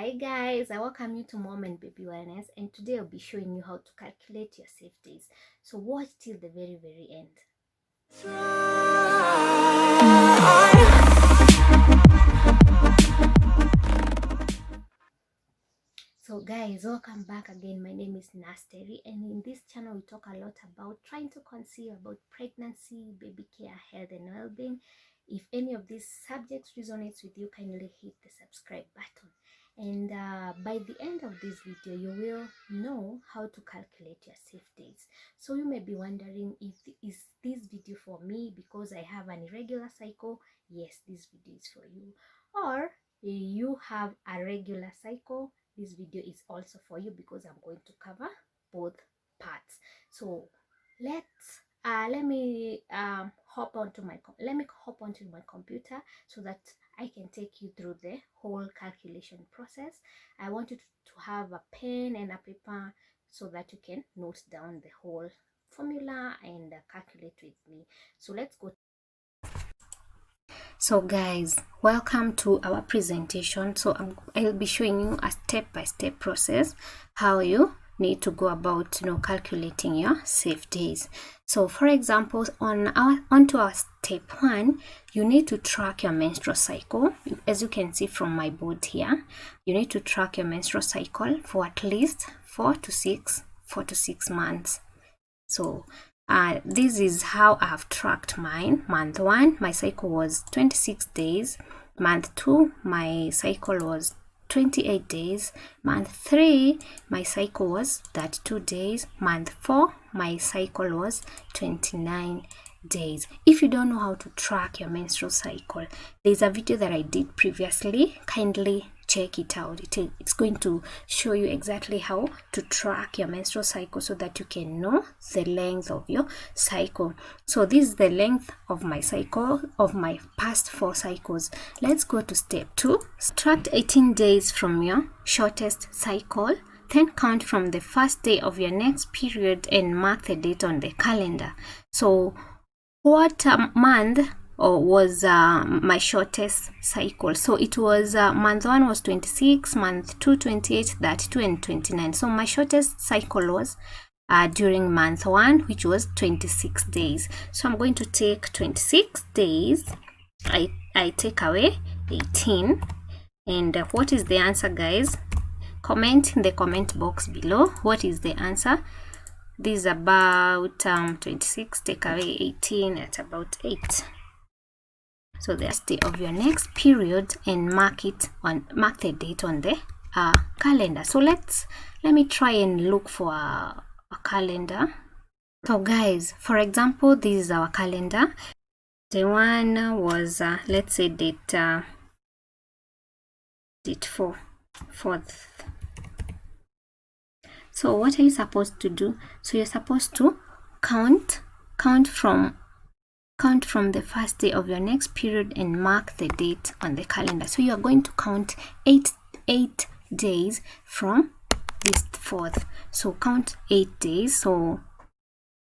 Hi guys, I welcome you to Mom and Baby Wellness, and today I'll be showing you how to calculate your safe days. So watch till the very end. So guys, welcome back again. My name is Nasteri, and in this channel we talk a lot about trying to conceive, about pregnancy, baby care, health and well-being. If any of these subjects resonates with you, kindly hit the subscribe button. And by the end of this video, you will know how to calculate your safe days. So you may be wondering, is this video for me because I have an irregular cycle? Yes, this video is for you. Or you have a regular cycle, this video is also for you because I'm going to cover both parts. So let me hop onto my computer so that I can take you through the whole calculation process. I want you to have a pen and a paper so that you can note down the whole formula and calculate with me. So let's go. So guys, welcome to our presentation. So I'll be showing you a step-by-step process how you need to go about calculating your safe days. So for example, onto our step 1, you need to track your menstrual cycle. As you can see from my board here, you need to track your menstrual cycle for at least 4 to 6 months. So this is how I've tracked mine. Month 1, my cycle was 26 days. Month 2, my cycle was 28 days. Month 3, my cycle was 32 days. Month 4, my cycle was 29 days. If you don't know how to track your menstrual cycle, there's a video that I did previously. Kindly check it out. It's going to show you exactly how to track your menstrual cycle so that you can know the length of your cycle. So this is the length of my cycle of my past 4 cycles. Let's go to step 2. Subtract 18 days from your shortest cycle, then count from the first day of your next period and mark the date on the calendar. So what month was my shortest cycle? So it was month 1 was 26, month 2 28, 32 and 29. So my shortest cycle was during month 1, which was 26 days. So I'm going to take 26 days. I take away 18, and what is the answer, guys? Comment in the comment box below. What is the answer? This is about 26, take away 18, at about 8. So the day of your next period and mark the date on the calendar. So let me try and look for a calendar. So guys, for example, this is our calendar. The one was let's say date 4th. So what are you supposed to do? So you're supposed to count from the first day of your next period and mark the date on the calendar. So you are going to count 8 days from this 4th. So count 8 days. So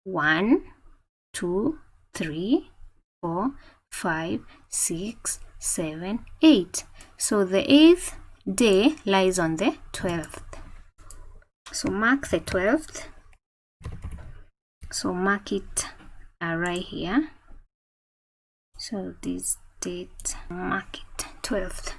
1, 2, 3, 4, 5, 6, 7, 8. So the 8th day lies on the 12th. So mark the 12th. So mark it right here. So this date, mark it 12th.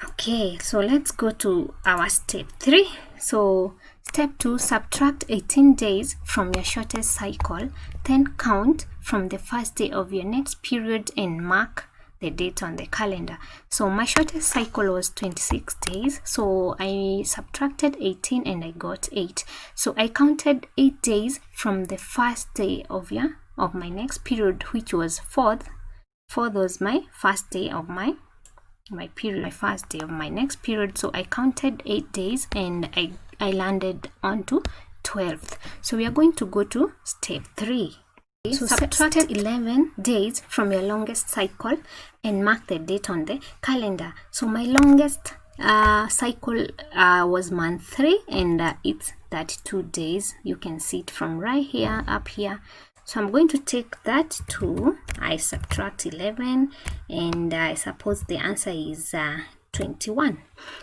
Okay, so let's go to our step 3. So step 2, subtract 18 days from your shortest cycle, then count from the first day of your next period and mark the date on the calendar. So my shortest cycle was 26 days. So I subtracted 18 and I got 8. So I counted 8 days from the first day of my next period, which was 4th. 4th was my first day of my period, my first day of my next period. So I counted 8 days and I landed onto 12th. So we are going to go to step 3. So subtract 11 days from your longest cycle and mark the date on the calendar. So my longest cycle was month 3 and it's 32 days. You can see it from right here up here. So I'm going to take that 2, I subtract 11, and I suppose the answer is 21.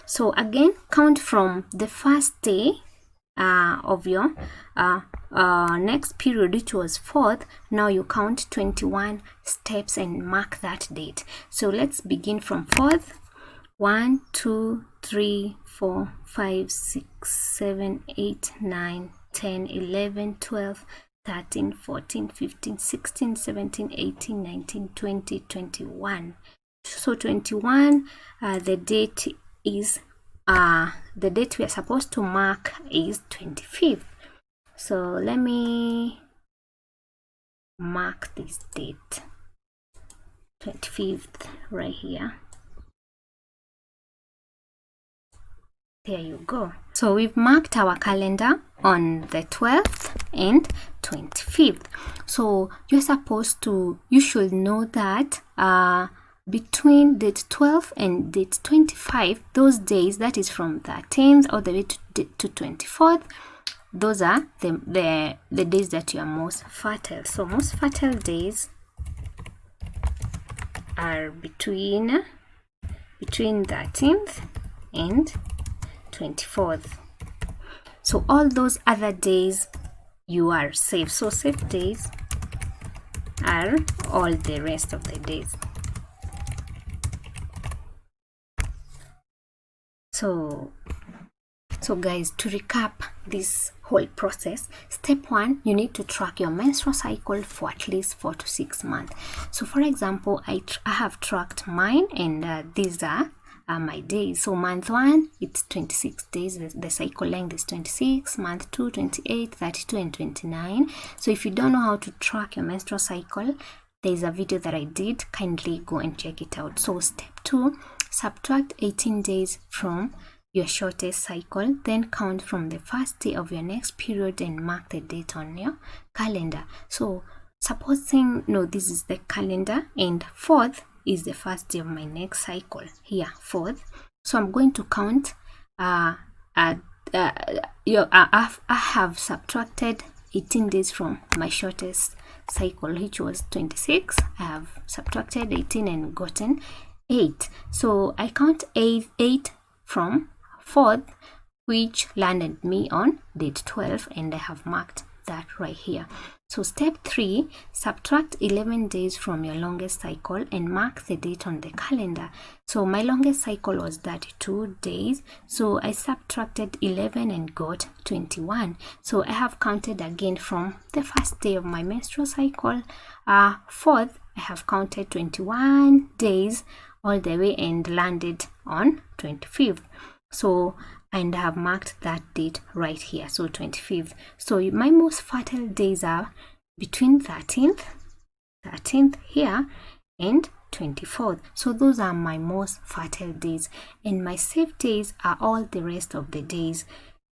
So again, count from the first day of your next period, which was 4th. Now you count 21 steps and mark that date. So let's begin from 4th. 1, 2, 3, 4, 5, 6, 7, 8, 9, 10, 11, 12, 13, 14, 15, 16, 17, 18, 19, 20, 21. So 21, the date is the date we are supposed to mark is 25th. So let me mark this date, 25th, right here. There you go. So we've marked our calendar on the 12th and 25th. So you should know that between date 12 and date 25, those days, that is from 13th all the way to 24th, those are the days that you are most fertile. So most fertile days are between 13th and 24th. So all those other days you are safe. So safe days are all the rest of the days. So guys, to recap this whole process, step 1, you need to track your menstrual cycle for at least 4 to 6 months. So for example, I have tracked mine, and these are my days. So month 1, it's 26 days, the cycle length is 26. Month 2, 28, 32, and 29. So if you don't know how to track your menstrual cycle, there's a video that I did. Kindly go and check it out. So step 2, subtract 18 days from your shortest cycle, then count from the first day of your next period and mark the date on your calendar. So supposing this is the calendar, and 4th is the first day of my next cycle here, 4th. So I'm going to count. I have subtracted 18 days from my shortest cycle, which was 26. I have subtracted 18 and gotten 8. So I count 8 from 4th, which landed me on date 12, and I have marked that right here. So step 3, subtract 11 days from your longest cycle and mark the date on the calendar. So my longest cycle was 32 days, so I subtracted 11 and got 21. So I have counted again from the first day of my menstrual cycle. 4th, I have counted 21 days all the way and landed on 25th. So, and I have marked that date right here, so 25th. So my most fertile days are between 13th here and 24th. So those are my most fertile days, and my safe days are all the rest of the days.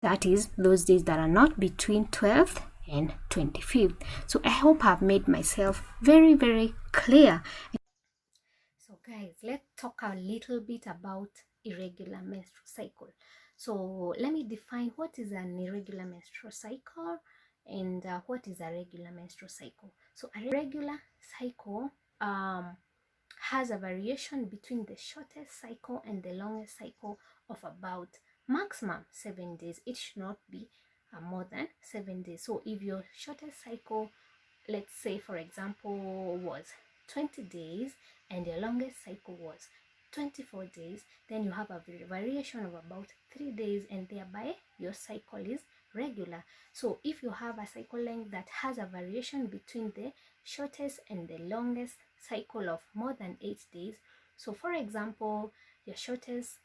That is those days that are not between 12th and 25th. So I hope I've made myself very, very clear. So guys, let's talk a little bit about irregular menstrual cycle. So let me define what is an irregular menstrual cycle and what is a regular menstrual cycle. So a regular cycle has a variation between the shortest cycle and the longest cycle of about maximum 7 days. It should not be more than 7 days. So if your shortest cycle, let's say for example, was 20 days and your longest cycle was 24 days, then you have a variation of about 3 days, and thereby your cycle is regular. So if you have a cycle length that has a variation between the shortest and the longest cycle of more than 8 days, so for example, your shortest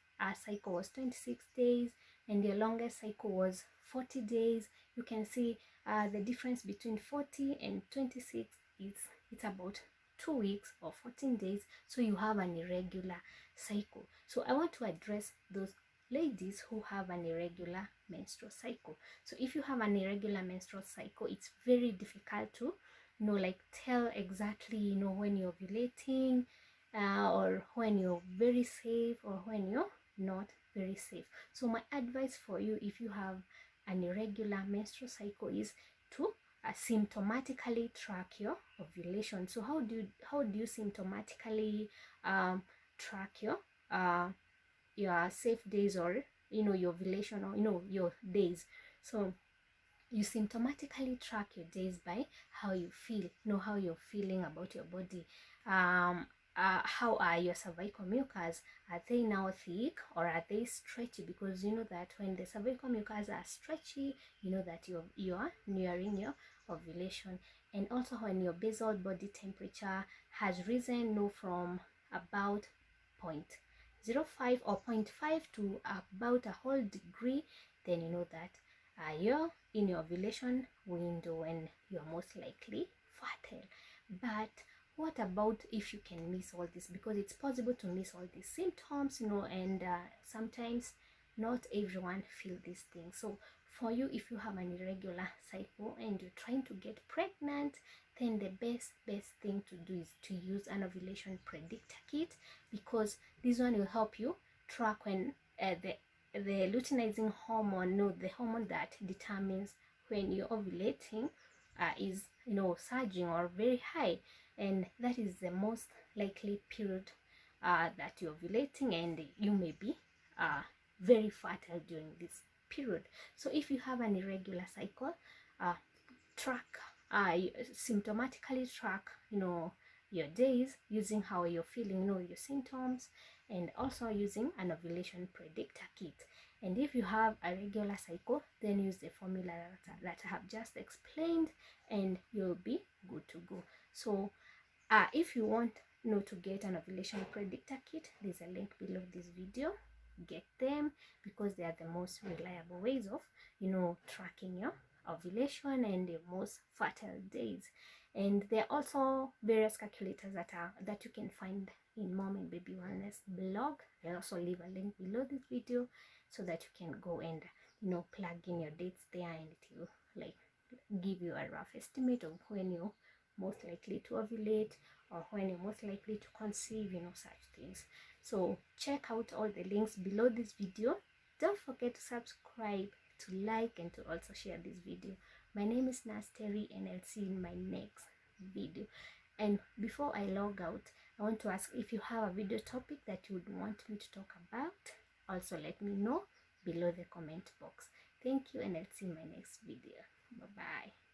cycle was 26 days and your longest cycle was 40 days, you can see the difference between 40 and 26 is it's about 2 weeks or 14 days. So you have an irregular cycle. So I want to address those ladies who have an irregular menstrual cycle. So if you have an irregular menstrual cycle, it's very difficult to tell exactly when you're ovulating, or when you're very safe or when you're not very safe. So my advice for you, if you have an irregular menstrual cycle, is to symptomatically track your ovulation. So how do you symptomatically track your your safe days, or your ovulation, or your days. So you symptomatically track your days by how you feel, how you're feeling about your body. How are your cervical mucus? Are they now thick or are they stretchy? Because you know that when the cervical mucus are stretchy, you know that you are nearing your ovulation. And also when your basal body temperature has risen, from about 0.05 or 0.5 to about a whole degree, then you know that you're in your ovulation window and you're most likely fertile. But what about if you can miss all this? Because it's possible to miss all these symptoms, and sometimes not everyone feel these things. So for you, if you have an irregular cycle and you're trying to get pregnant, then the best thing to do is to use an ovulation predictor kit, because this one will help you track when the luteinizing hormone, the hormone that determines when you're ovulating, is surging or very high, and that is the most likely period that you're ovulating, and you may be very fertile during this period. So if you have an irregular cycle, track symptomatically track your days using how you're feeling, your symptoms, and also using an ovulation predictor kit. And if you have a regular cycle, then use the formula that I have just explained, and you'll be good to go. So if you want to get an ovulation predictor kit, there's a link below this video. Get them, because they are the most reliable ways of tracking your ovulation and the most fertile days. And there are also various calculators that you can find in Mom and Baby Wellness blog. I'll also leave a link below this video so that you can go and plug in your dates there, and it will give you a rough estimate of when you're most likely to ovulate or when you're most likely to conceive, such things. So check out all the links below this video. Don't forget to subscribe, to like, and to also share this video. My name is Nasteri, and I'll see you in my next video. And before I log out, I want to ask if you have a video topic that you would want me to talk about. Also let me know below the comment box. Thank you, and I'll see you in my next video. Bye bye.